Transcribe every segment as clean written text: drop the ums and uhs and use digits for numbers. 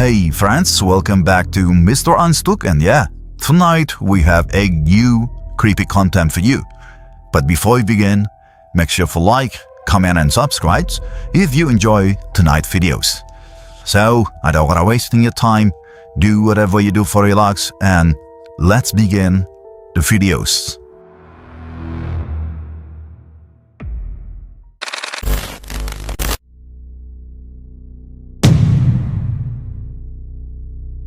Hey friends, welcome back to Mr. Unstuck, and yeah, tonight we have a new creepy content for you. But before we begin, make sure to like, comment and subscribe if you enjoy tonight's videos. So, I don't wanna wasting your time, do whatever you do for relax, and let's begin the videos.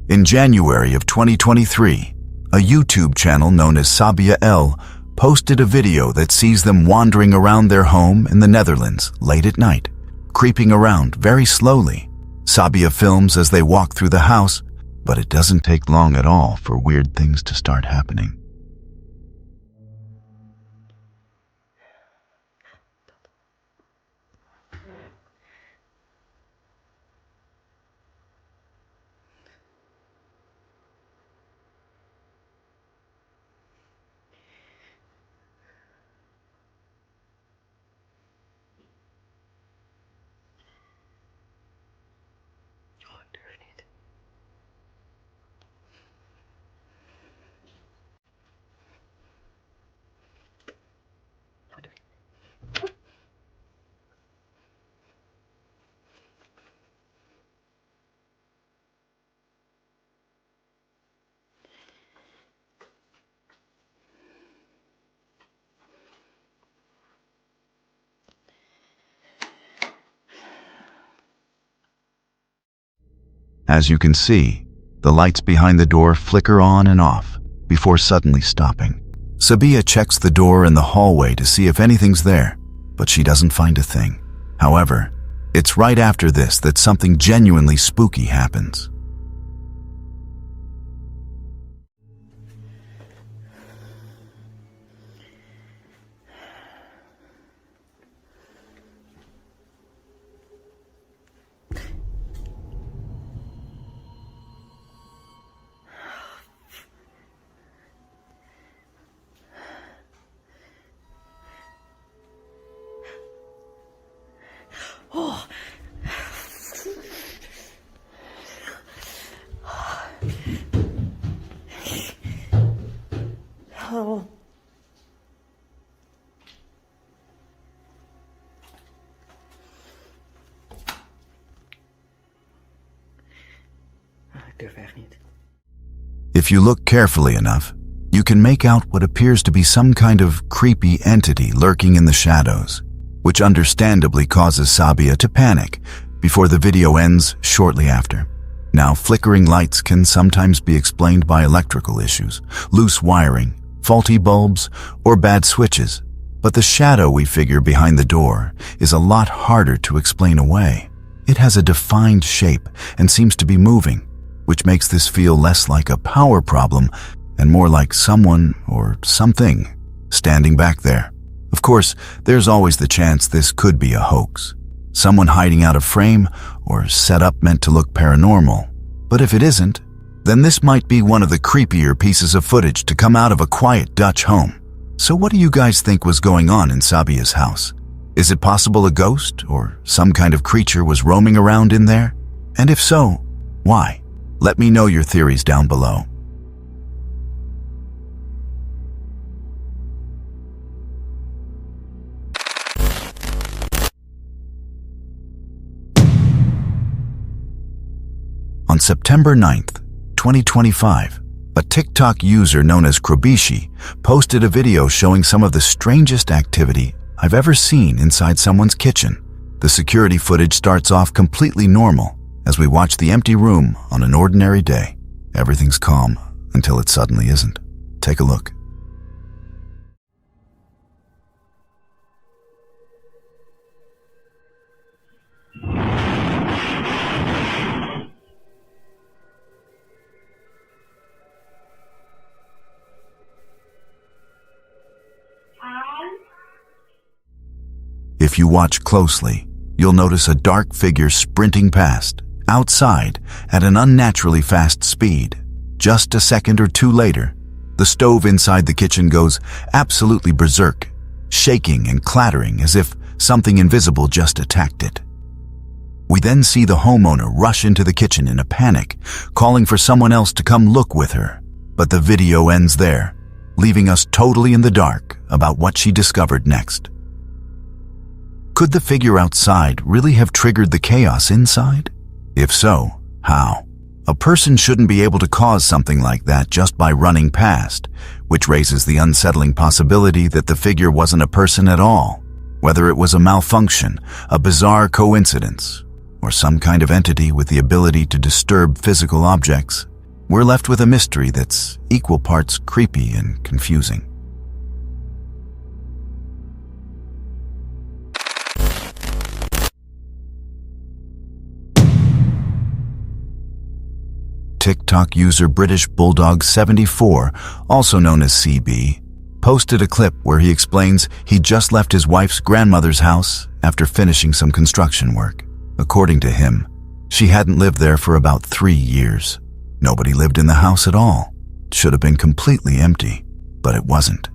In January of 2023, a YouTube channel known as Sabia L posted a video that sees them wandering around their home in the Netherlands late at night, creeping around very slowly. Sabia films as they walk through the house, but it doesn't take long at all for weird things to start happening. As you can see, the lights behind the door flicker on and off before suddenly stopping. Sabia checks the door in the hallway to see if anything's there, but she doesn't find a thing. However, it's right after this that something genuinely spooky happens. Oh. Oh. Ik durf echt niet. If you look carefully enough, you can make out what appears to be some kind of creepy entity lurking in the shadows, which understandably causes Sabia to panic before the video ends shortly after. Now, flickering lights can sometimes be explained by electrical issues, loose wiring, faulty bulbs, or bad switches, but the shadow we figure behind the door is a lot harder to explain away. It has a defined shape and seems to be moving, which makes this feel less like a power problem and more like someone or something standing back there. Of course, there's always the chance this could be a hoax, someone hiding out of frame or set up meant to look paranormal. But if it isn't, then this might be one of the creepier pieces of footage to come out of a quiet Dutch home. So what do you guys think was going on in Sabia's house? Is it possible a ghost or some kind of creature was roaming around in there? And if so, why? Let me know your theories down below. On September 9th, 2025, a TikTok user known as Krobishi posted a video showing some of the strangest activity I've ever seen inside someone's kitchen. The security footage starts off completely normal as we watch the empty room on an ordinary day. Everything's calm until it suddenly isn't. Take a look. If you watch closely, you'll notice a dark figure sprinting past, outside, at an unnaturally fast speed. Just a second or two later, the stove inside the kitchen goes absolutely berserk, shaking and clattering as if something invisible just attacked it. We then see the homeowner rush into the kitchen in a panic, calling for someone else to come look with her. But the video ends there, leaving us totally in the dark about what she discovered next. Could the figure outside really have triggered the chaos inside? If so, how? A person shouldn't be able to cause something like that just by running past, which raises the unsettling possibility that the figure wasn't a person at all, whether it was a malfunction, a bizarre coincidence, or some kind of entity with the ability to disturb physical objects. We're left with a mystery that's equal parts creepy and confusing. TikTok user British Bulldog 74, also known as CB, posted a clip where he explains he just left his wife's grandmother's house after finishing some construction work. According to him, she hadn't lived there for about 3 years. Nobody lived in the house at all. It should have been completely empty, but it wasn't.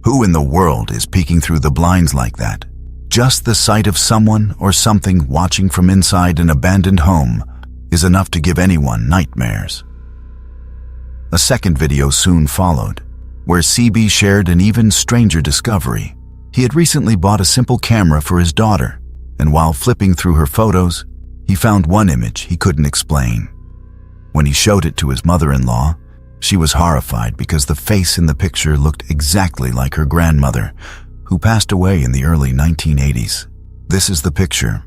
Who in the world is peeking through the blinds like that? Just the sight of someone or something watching from inside an abandoned home is enough to give anyone nightmares. A second video soon followed, where CB shared an even stranger discovery. He had recently bought a simple camera for his daughter, and while flipping through her photos, he found one image he couldn't explain. When he showed it to his mother-in-law, she was horrified because the face in the picture looked exactly like her grandmother, who passed away in the early 1980s. This is the picture.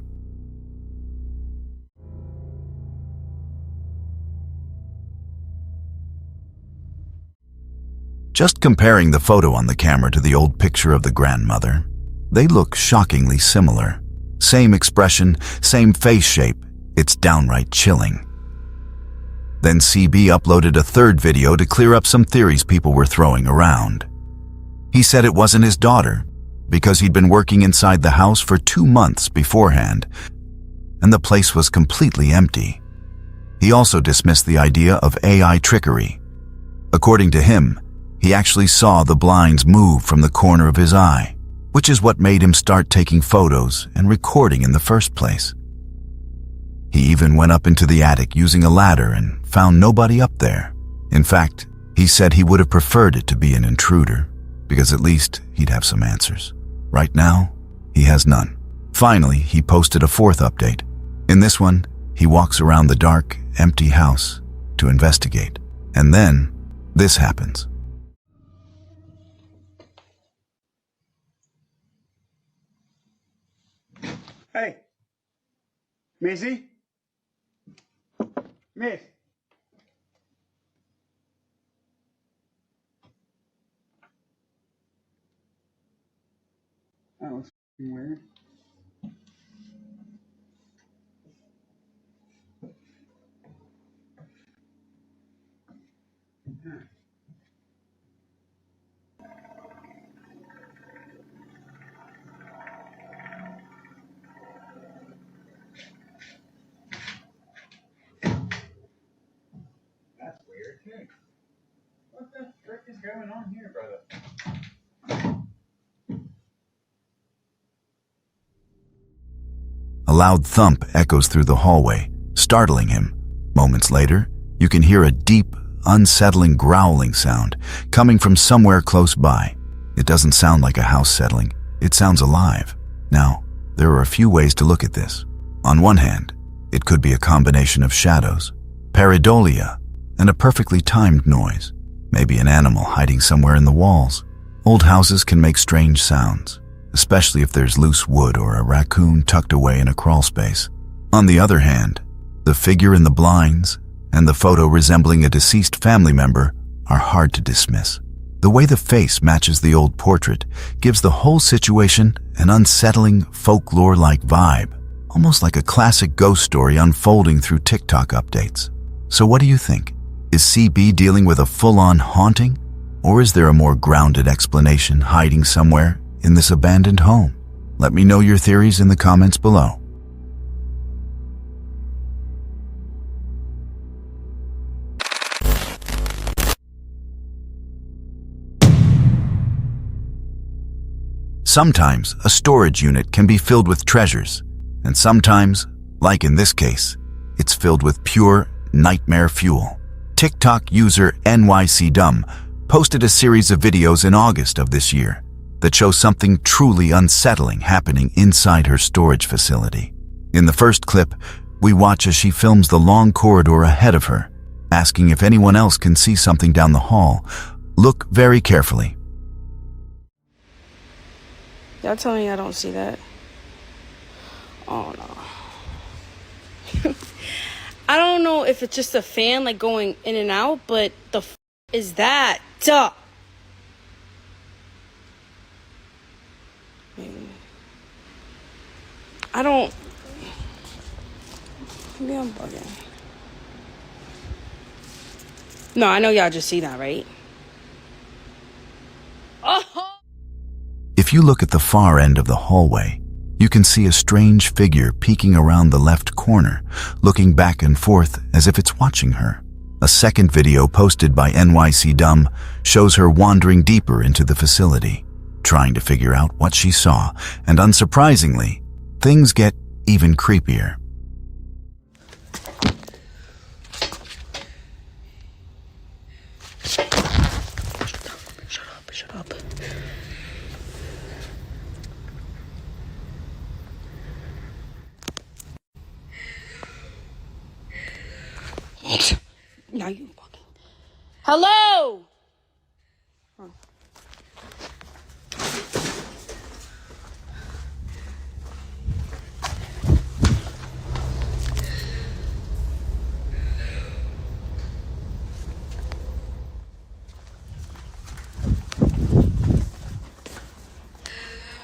Just comparing the photo on the camera to the old picture of the grandmother, they look shockingly similar. Same expression, same face shape. It's downright chilling. Then CB uploaded a third video to clear up some theories people were throwing around. He said it wasn't his daughter because he'd been working inside the house for 2 months beforehand, and the place was completely empty. He also dismissed the idea of AI trickery. According to him, he actually saw the blinds move from the corner of his eye, which is what made him start taking photos and recording in the first place. He even went up into the attic using a ladder and found nobody up there. In fact, he said he would have preferred it to be an intruder, because at least he'd have some answers. Right now, he has none. Finally, he posted a fourth update. In this one, he walks around the dark, empty house to investigate. And then, this happens. Hey, Missy? Miss? That was weird. That's weird too. What the frick is going on here, brother? A loud thump echoes through the hallway, startling him. Moments later, you can hear a deep, unsettling growling sound coming from somewhere close by. It doesn't sound like a house settling. It sounds alive. Now, there are a few ways to look at this. On one hand, it could be a combination of shadows, pareidolia, and a perfectly timed noise. Maybe an animal hiding somewhere in the walls. Old houses can make strange sounds, especially if there's loose wood or a raccoon tucked away in a crawl space. On the other hand, the figure in the blinds and the photo resembling a deceased family member are hard to dismiss. The way the face matches the old portrait gives the whole situation an unsettling, folklore-like vibe, almost like a classic ghost story unfolding through TikTok updates. So what do you think? Is CB dealing with a full-on haunting? Or is there a more grounded explanation hiding somewhere in this abandoned home? Let me know your theories in the comments below. Sometimes a storage unit can be filled with treasures, and sometimes, like in this case, it's filled with pure nightmare fuel. TikTok user NYCDumb posted a series of videos in August of this year that show something truly unsettling happening inside her storage facility. In the first clip, we watch as she films the long corridor ahead of her, asking if anyone else can see something down the hall. Look very carefully. Y'all tell me I don't see that. Oh no. I don't know if it's just a fan like going in and out, but the f is that? Duh. I don't. Maybe I'm bugging. No, I know y'all just see that, right? Oh! If you look at the far end of the hallway, you can see a strange figure peeking around the left corner, looking back and forth as if it's watching her. A second video posted by NYCDumb shows her wandering deeper into the facility, trying to figure out what she saw, and unsurprisingly, things get even creepier. Shut up. Now you fucking. Hello!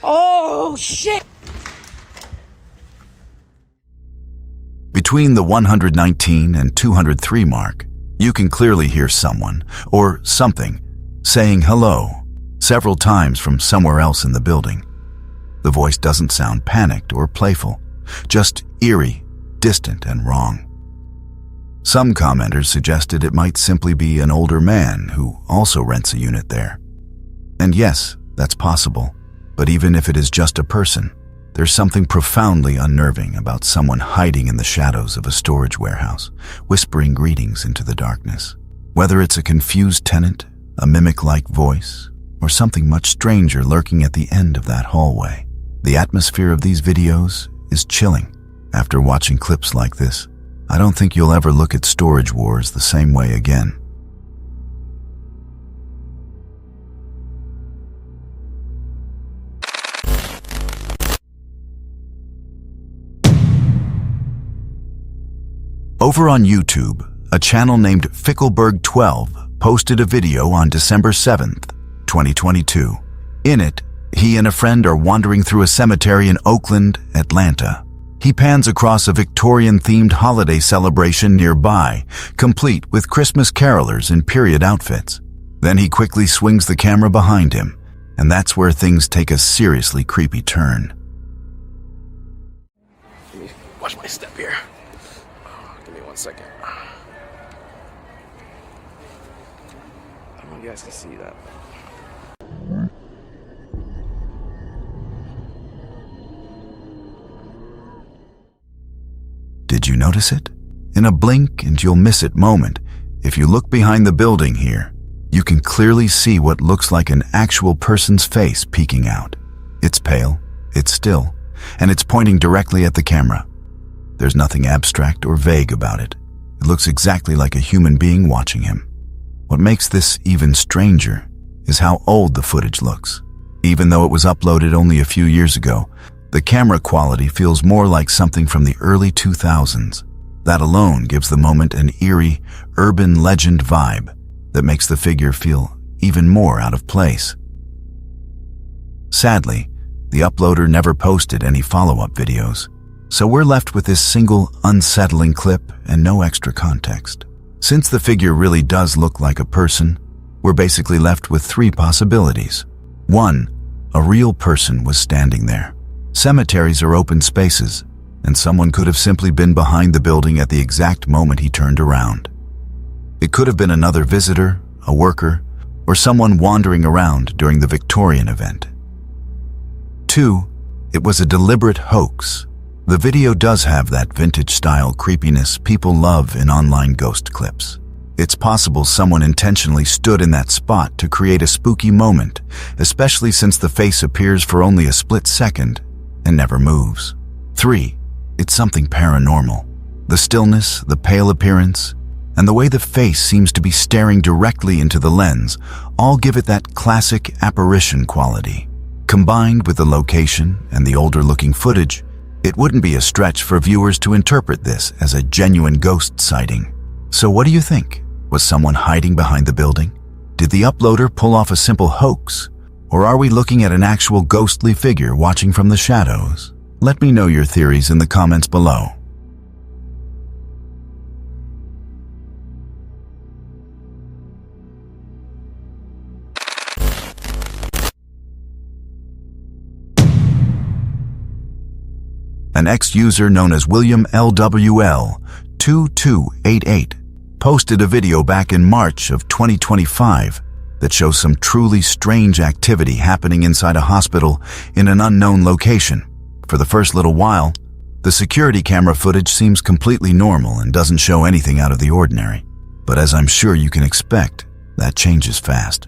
Oh, shit! Between the 119 and 203 mark, you can clearly hear someone, or something, saying hello several times from somewhere else in the building. The voice doesn't sound panicked or playful, just eerie, distant, and wrong. Some commenters suggested it might simply be an older man who also rents a unit there. And yes, that's possible, but even if it is just a person, there's something profoundly unnerving about someone hiding in the shadows of a storage warehouse, whispering greetings into the darkness. Whether it's a confused tenant, a mimic-like voice, or something much stranger lurking at the end of that hallway, the atmosphere of these videos is chilling. After watching clips like this, I don't think you'll ever look at storage wars the same way again. Over on YouTube, a channel named Fickleberg12 posted a video on December 7th, 2022. In it, he and a friend are wandering through a cemetery in Oakland, Atlanta. He pans across a Victorian-themed holiday celebration nearby, complete with Christmas carolers in period outfits. Then he quickly swings the camera behind him, and that's where things take a seriously creepy turn. Let me watch my step here. Give me 1 second. I don't know if you guys can see that. Did you notice it? In a blink and you'll miss it moment, if you look behind the building here, you can clearly see what looks like an actual person's face peeking out. It's pale, it's still, and it's pointing directly at the camera. There's nothing abstract or vague about it. It looks exactly like a human being watching him. What makes this even stranger is how old the footage looks. Even though it was uploaded only a few years ago, the camera quality feels more like something from the early 2000s. That alone gives the moment an eerie, urban legend vibe that makes the figure feel even more out of place. Sadly, the uploader never posted any follow-up videos, so we're left with this single unsettling clip and no extra context. Since the figure really does look like a person, we're basically left with 3 possibilities. 1, a real person was standing there. Cemeteries are open spaces, and someone could have simply been behind the building at the exact moment he turned around. It could have been another visitor, a worker, or someone wandering around during the Victorian event. 2, it was a deliberate hoax. The video does have that vintage-style creepiness people love in online ghost clips. It's possible someone intentionally stood in that spot to create a spooky moment, especially since the face appears for only a split second and never moves. 3, it's something paranormal. The stillness, the pale appearance, and the way the face seems to be staring directly into the lens all give it that classic apparition quality. Combined with the location and the older-looking footage, it wouldn't be a stretch for viewers to interpret this as a genuine ghost sighting. So what do you think? Was someone hiding behind the building? Did the uploader pull off a simple hoax? Or are we looking at an actual ghostly figure watching from the shadows? Let me know your theories in the comments below. An ex-user known as William LWL2288 posted a video back in March of 2025 that shows some truly strange activity happening inside a hospital in an unknown location. For the first little while, the security camera footage seems completely normal and doesn't show anything out of the ordinary. But as I'm sure you can expect, that changes fast.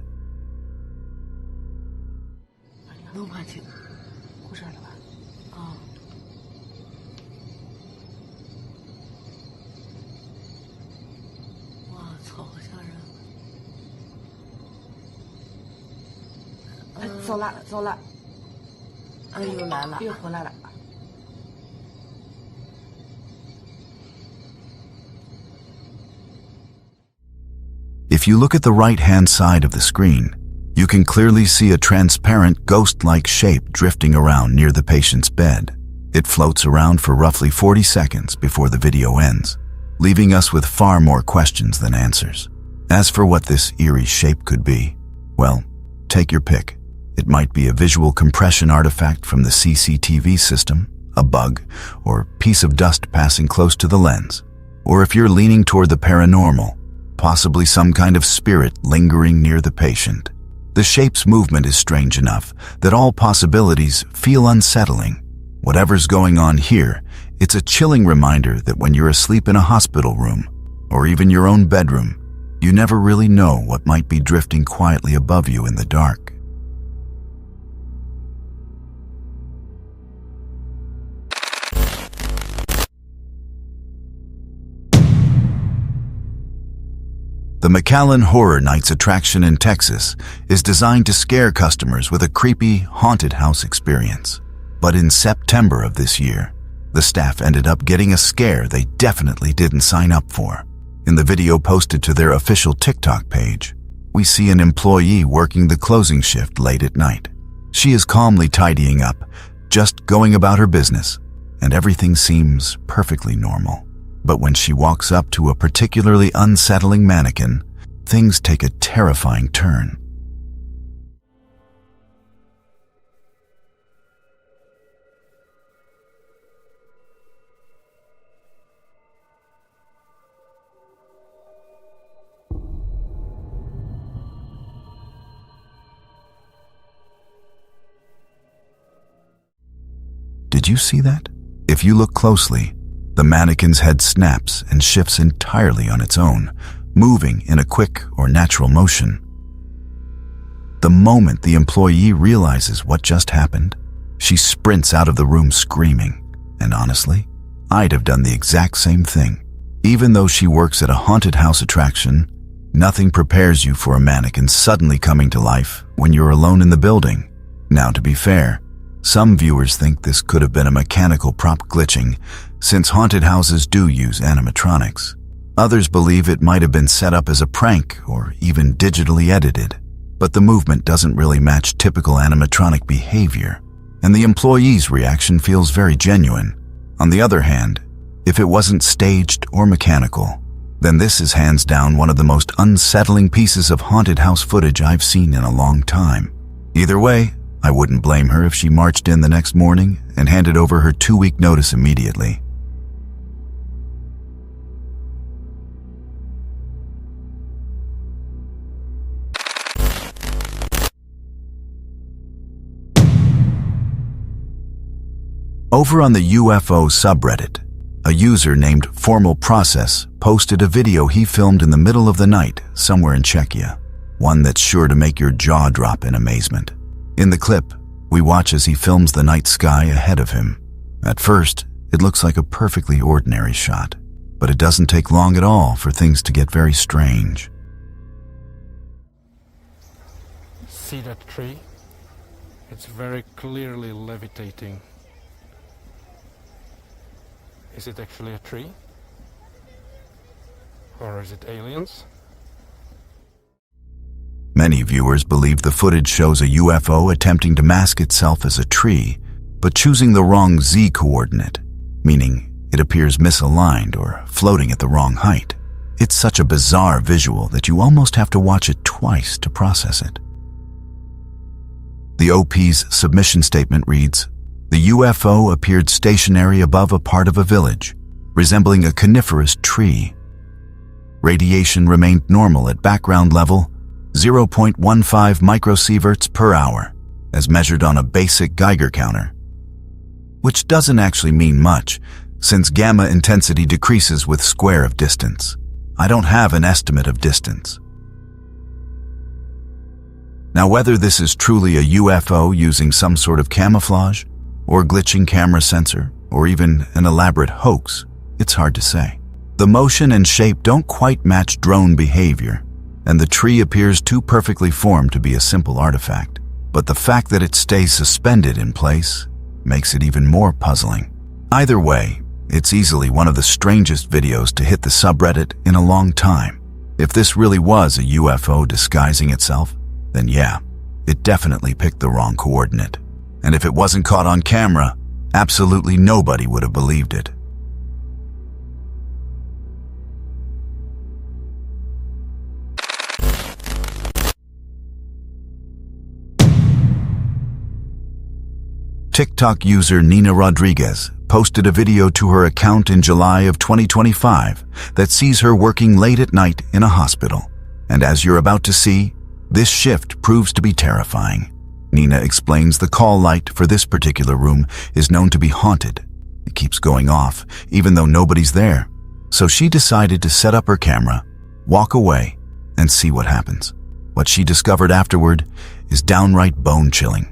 If you look at the right-hand side of the screen, you can clearly see a transparent ghost-like shape drifting around near the patient's bed. It floats around for roughly 40 seconds before the video ends, leaving us with far more questions than answers. As for what this eerie shape could be, well, take your pick. It might be a visual compression artifact from the CCTV system, a bug, or piece of dust passing close to the lens. Or if you're leaning toward the paranormal, possibly some kind of spirit lingering near the patient. The shape's movement is strange enough that all possibilities feel unsettling. Whatever's going on here, it's a chilling reminder that when you're asleep in a hospital room, or even your own bedroom, you never really know what might be drifting quietly above you in the dark. The McAllen Horror Nights attraction in Texas is designed to scare customers with a creepy, haunted house experience. But in September of this year, the staff ended up getting a scare they definitely didn't sign up for. In the video posted to their official TikTok page, we see an employee working the closing shift late at night. She is calmly tidying up, just going about her business, and everything seems perfectly normal. But when she walks up to a particularly unsettling mannequin, things take a terrifying turn. Did you see that? If you look closely, the mannequin's head snaps and shifts entirely on its own, moving in a quick or natural motion. The moment the employee realizes what just happened, she sprints out of the room screaming. And honestly, I'd have done the exact same thing. Even though she works at a haunted house attraction, nothing prepares you for a mannequin suddenly coming to life when you're alone in the building. Now, to be fair, some viewers think this could have been a mechanical prop glitching, since haunted houses do use animatronics. Others believe it might have been set up as a prank or even digitally edited, but the movement doesn't really match typical animatronic behavior, and the employee's reaction feels very genuine. On the other hand, if it wasn't staged or mechanical, then this is hands down one of the most unsettling pieces of haunted house footage I've seen in a long time. Either way, I wouldn't blame her if she marched in the next morning and handed over her 2-week notice immediately. Over on the UFO subreddit, a user named Formal Process posted a video he filmed in the middle of the night somewhere in Czechia, one that's sure to make your jaw drop in amazement. In the clip, we watch as he films the night sky ahead of him. At first, it looks like a perfectly ordinary shot, but it doesn't take long at all for things to get very strange. See that tree? It's very clearly levitating. Is it actually a tree? Or is it aliens? Many viewers believe the footage shows a UFO attempting to mask itself as a tree, but choosing the wrong Z coordinate, meaning it appears misaligned or floating at the wrong height. It's such a bizarre visual that you almost have to watch it twice to process it. The OP's submission statement reads, "The UFO appeared stationary above a part of a village, resembling a coniferous tree. Radiation remained normal at background level, 0.15 microsieverts per hour, as measured on a basic Geiger counter." Which doesn't actually mean much, since gamma intensity decreases with square of distance. I don't have an estimate of distance. Now, whether this is truly a UFO using some sort of camouflage, or glitching camera sensor, or even an elaborate hoax, it's hard to say. The motion and shape don't quite match drone behavior, and the tree appears too perfectly formed to be a simple artifact. But the fact that it stays suspended in place makes it even more puzzling. Either way, it's easily one of the strangest videos to hit the subreddit in a long time. If this really was a UFO disguising itself, then yeah, it definitely picked the wrong coordinate. And if it wasn't caught on camera, absolutely nobody would have believed it. TikTok user Nina Rodriguez posted a video to her account in July of 2025 that sees her working late at night in a hospital. And as you're about to see, this shift proves to be terrifying. Nina explains the call light for this particular room is known to be haunted. It keeps going off, even though nobody's there. So she decided to set up her camera, walk away, and see what happens. What she discovered afterward is downright bone-chilling.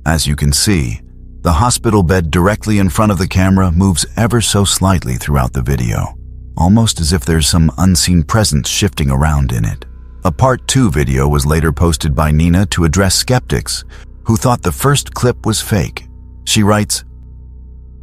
As you can see, the hospital bed directly in front of the camera moves ever so slightly throughout the video, almost as if there's some unseen presence shifting around in it. A Part 2 video was later posted by Nina to address skeptics who thought the first clip was fake. She writes,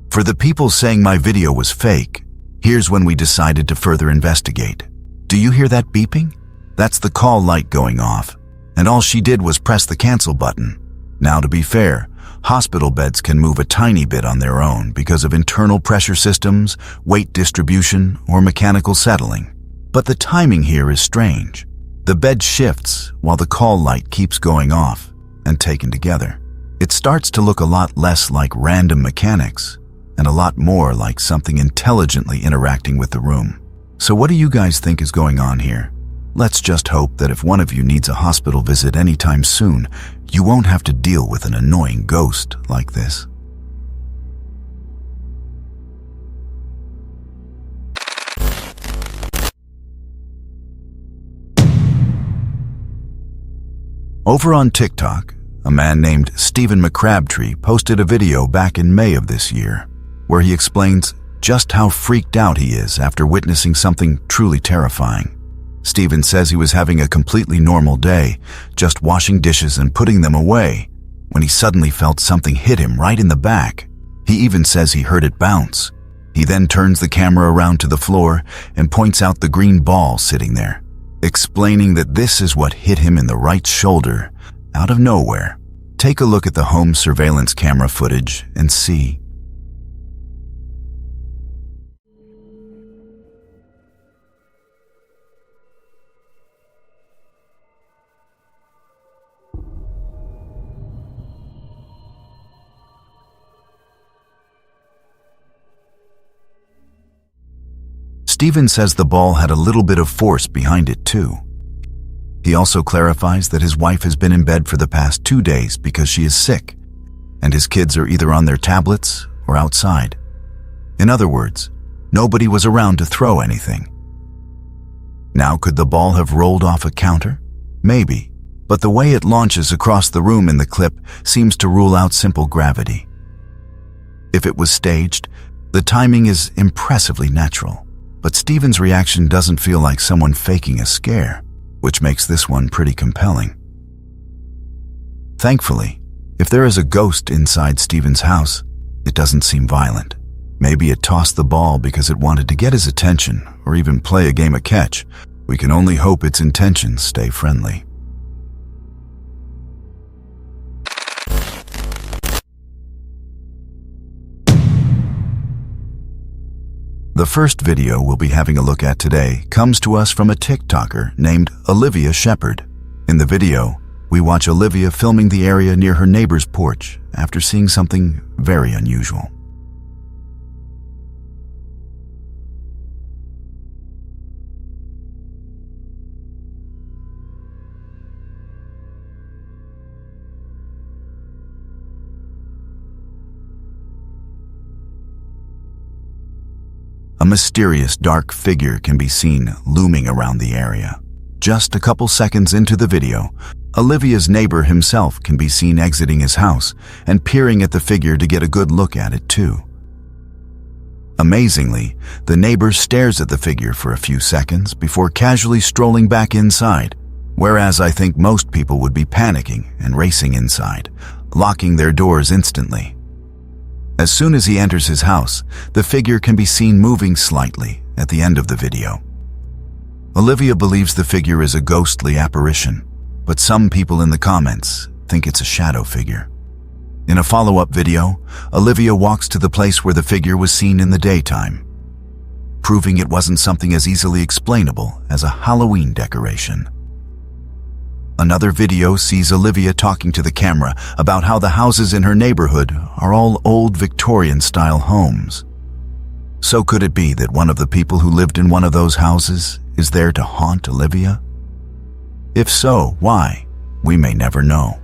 "For the people saying my video was fake, here's when we decided to further investigate. Do you hear that beeping? That's the call light going off, and all she did was press the cancel button. Now, to be fair, hospital beds can move a tiny bit on their own because of internal pressure systems, weight distribution, or mechanical settling. But the timing here is strange. The bed shifts while the call light keeps going off, and taken together, it starts to look a lot less like random mechanics and a lot more like something intelligently interacting with the room. So what do you guys think is going on here? Let's just hope that if one of you needs a hospital visit anytime soon, you won't have to deal with an annoying ghost like this." Over on TikTok, a man named Stephen McCrabtree posted a video back in May of this year, where he explains just how freaked out he is after witnessing something truly terrifying. Stephen says he was having a completely normal day, just washing dishes and putting them away, when he suddenly felt something hit him right in the back. He even says he heard it bounce. He then turns the camera around to the floor and points out the green ball sitting there, explaining that this is what hit him in the right shoulder, out of nowhere. Take a look at the home surveillance camera footage and see. Stephen says the ball had a little bit of force behind it too. He also clarifies that his wife has been in bed for the past 2 days because she is sick, and his kids are either on their tablets or outside. In other words, nobody was around to throw anything. Now, could the ball have rolled off a counter? Maybe, but the way it launches across the room in the clip seems to rule out simple gravity. If it was staged, the timing is impressively natural, but Stephen's reaction doesn't feel like someone faking a scare, which makes this one pretty compelling. Thankfully, if there is a ghost inside Stephen's house, it doesn't seem violent. Maybe it tossed the ball because it wanted to get his attention or even play a game of catch. We can only hope its intentions stay friendly. The first video we'll be having a look at today comes to us from a TikToker named Olivia Shepherd. In the video, we watch Olivia filming the area near her neighbor's porch after seeing something very unusual. A mysterious dark figure can be seen looming around the area. Just a couple seconds into the video, Olivia's neighbor himself can be seen exiting his house and peering at the figure to get a good look at it too. Amazingly, the neighbor stares at the figure for a few seconds before casually strolling back inside, whereas I think most people would be panicking and racing inside, locking their doors instantly. As soon as he enters his house, the figure can be seen moving slightly at the end of the video. Olivia believes the figure is a ghostly apparition, but some people in the comments think it's a shadow figure. In a follow-up video, Olivia walks to the place where the figure was seen in the daytime, proving it wasn't something as easily explainable as a Halloween decoration. Another video sees Olivia talking to the camera about how the houses in her neighborhood are all old Victorian-style homes. So could it be that one of the people who lived in one of those houses is there to haunt Olivia? If so, why? We may never know.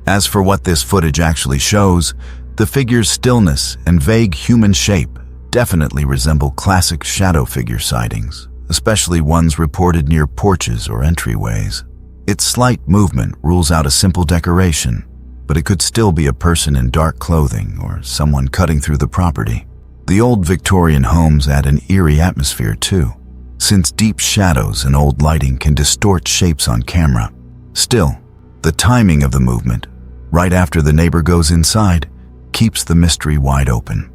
As for what this footage actually shows, the figure's stillness and vague human shape definitely resemble classic shadow figure sightings, especially ones reported near porches or entryways. Its slight movement rules out a simple decoration, but it could still be a person in dark clothing or someone cutting through the property. The old Victorian homes add an eerie atmosphere too, since deep shadows and old lighting can distort shapes on camera. Still, the timing of the movement, right after the neighbor goes inside, keeps the mystery wide open.